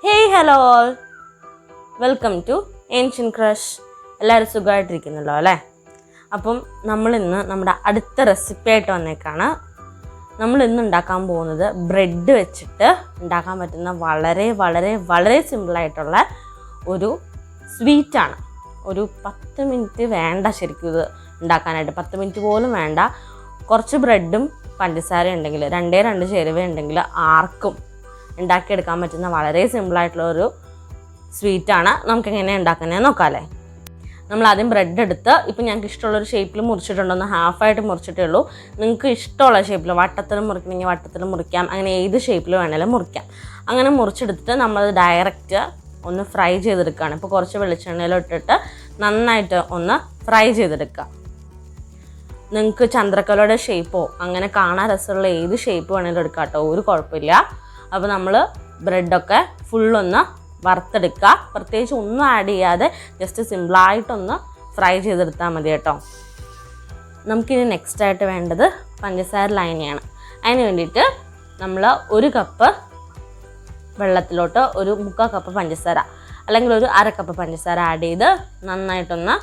Hey hello all, welcome to ancient crush. എല്ലാവരും സുഖമായിട്ടിരിക്കുന്നല്ലോ അല്ലേ? അപ്പം നമ്മളിന്ന് നമ്മുടെ അടുത്ത റെസിപ്പി ആയിട്ട് വന്നേക്കാണ്. നമ്മളിന്ന് ഉണ്ടാക്കാൻ പോകുന്നത് ബ്രെഡ് വെച്ചിട്ട് ഉണ്ടാക്കാൻ പറ്റുന്ന വളരെ വളരെ വളരെ സിമ്പിളായിട്ടുള്ള ഒരു സ്വീറ്റാണ്. ഒരു 10 മിനിറ്റ് വേണ്ട ശരിക്കും ഇത് ഉണ്ടാക്കാനായിട്ട്, 10 മിനിറ്റ് പോലും വേണ്ട. കുറച്ച് ബ്രെഡും പഞ്ചസാര ഉണ്ടെങ്കിൽ, 2 ചേരുവ ഉണ്ടെങ്കിൽ ആർക്കും ഉണ്ടാക്കിയെടുക്കാൻ പറ്റുന്ന വളരെ സിമ്പിളായിട്ടുള്ള ഒരു സ്വീറ്റാണ്. നമുക്കെങ്ങനെ ഉണ്ടാക്കുന്നത് നോക്കാമല്ലേ? നമ്മൾ ആദ്യം ബ്രെഡ് എടുത്ത്, ഇപ്പം ഞങ്ങൾക്ക് ഇഷ്ടമുള്ളൊരു ഷേപ്പിൽ മുറിച്ചിട്ടുണ്ടോന്ന് ഹാഫായിട്ട് മുറിച്ചിട്ടേ ഉള്ളൂ. നിങ്ങൾക്ക് ഇഷ്ടമുള്ള ഷേപ്പിൽ വട്ടത്തിൽ മുറിക്കണമെങ്കിൽ വട്ടത്തിൽ മുറിക്കാം, അങ്ങനെ ഏത് ഷേപ്പിൽ വേണമെങ്കിലും മുറിക്കാം. അങ്ങനെ മുറിച്ചെടുത്തിട്ട് നമ്മളത് ഡയറക്റ്റ് ഒന്ന് ഫ്രൈ ചെയ്തെടുക്കുകയാണ്. ഇപ്പോൾ കുറച്ച് വെളിച്ചെണ്ണയിലിട്ടിട്ട് നന്നായിട്ട് ഒന്ന് ഫ്രൈ ചെയ്തെടുക്കുക. നിങ്ങൾക്ക് ചന്ദ്രക്കലയുടെ ഷേപ്പോ അങ്ങനെ കാണാൻ രസമുള്ള ഏത് ഷേപ്പ് വേണമെങ്കിലും എടുക്കാം കേട്ടോ, ഒരു കുഴപ്പമില്ല. അപ്പോൾ നമ്മൾ ബ്രെഡൊക്കെ ഫുള്ളൊന്ന് വറുത്തെടുക്കുക. പ്രത്യേകിച്ച് ഒന്നും ആഡ് ചെയ്യാതെ ജസ്റ്റ് സിമ്പിളായിട്ടൊന്ന് ഫ്രൈ ചെയ്തെടുത്താൽ മതി കേട്ടോ. നമുക്കിനി നെക്സ്റ്റായിട്ട് വേണ്ടത് പഞ്ചസാര ലൈനിയാണ്. അതിന് വേണ്ടിയിട്ട് നമ്മൾ 1 കപ്പ് വെള്ളത്തിലോട്ട് ഒരു 3/4 കപ്പ് പഞ്ചസാര അല്ലെങ്കിൽ ഒരു 1/2 കപ്പ് പഞ്ചസാര ആഡ് ചെയ്ത് നന്നായിട്ടൊന്ന്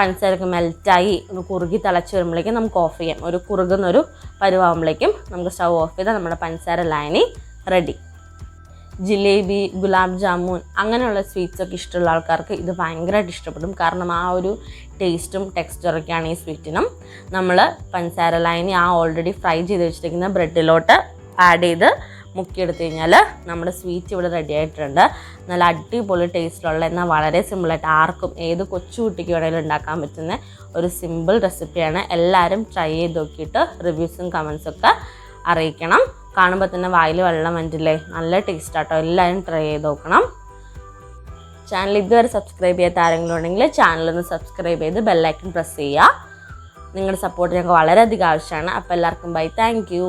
പഞ്ചസാരക്ക് മെൽറ്റായി ഒന്ന് കുറുകി തിളച്ച് വരുമ്പോഴേക്കും നമുക്ക് ഓഫ് ചെയ്യാം. ഒരു കുറുകുന്നൊരു പരുവാകുമ്പോഴേക്കും നമുക്ക് സ്റ്റൗ ഓഫ് ചെയ്താൽ നമ്മുടെ പഞ്ചസാര ലൈനി റെഡി. ജിലേബി, ഗുലാബ് ജാമുൻ അങ്ങനെയുള്ള സ്വീറ്റ്സൊക്കെ ഇഷ്ടമുള്ള ആൾക്കാർക്ക് ഇത് ഭയങ്കരമായിട്ട് ഇഷ്ടപ്പെടും. കാരണം ആ ഒരു ടേസ്റ്റും ടെക്സ്ചറൊക്കെയാണ് ഈ സ്വീറ്റിനും. നമ്മൾ പഞ്ചസാര ലൈനി ആ ഓൾറെഡി ഫ്രൈ ചെയ്ത് വെച്ചിരിക്കുന്ന ബ്രെഡിലോട്ട് ആഡ് ചെയ്ത് മുക്കിയെടുത്ത് കഴിഞ്ഞാൽ നമ്മുടെ സ്വീറ്റ് ഇവിടെ റെഡി ആയിട്ടുണ്ട്. നല്ല അടിപൊളി ടേസ്റ്റിലുള്ള, എന്നാൽ വളരെ സിമ്പിളായിട്ട് ആർക്കും ഏത് കൊച്ചു കുട്ടിക്ക് വേണമെങ്കിലും ഉണ്ടാക്കാൻ പറ്റുന്ന ഒരു സിമ്പിൾ റെസിപ്പിയാണ്. എല്ലാവരും ട്രൈ ചെയ്ത് നോക്കിയിട്ട് റിവ്യൂസും കമൻസൊക്കെ അറിയിക്കണം. കാണുമ്പോൾ തന്നെ വായിൽ വെള്ളം വന്നിട്ടില്ലേ? നല്ല ടേസ്റ്റ് ആട്ടോ, എല്ലാവരും ട്രൈ ചെയ്ത് നോക്കണം. ചാനൽ ഇതുവരെ സബ്സ്ക്രൈബ് ചെയ്യാത്ത ആരെങ്കിലും ഉണ്ടെങ്കിൽ ചാനലൊന്ന് സബ്സ്ക്രൈബ് ചെയ്ത് ബെല്ലൈക്കൺ പ്രസ് ചെയ്യുക. നിങ്ങളുടെ സപ്പോർട്ട് ഞങ്ങൾക്ക് വളരെയധികം ആവശ്യമാണ്. അപ്പോൾ എല്ലാവർക്കും ബൈ, താങ്ക് യു.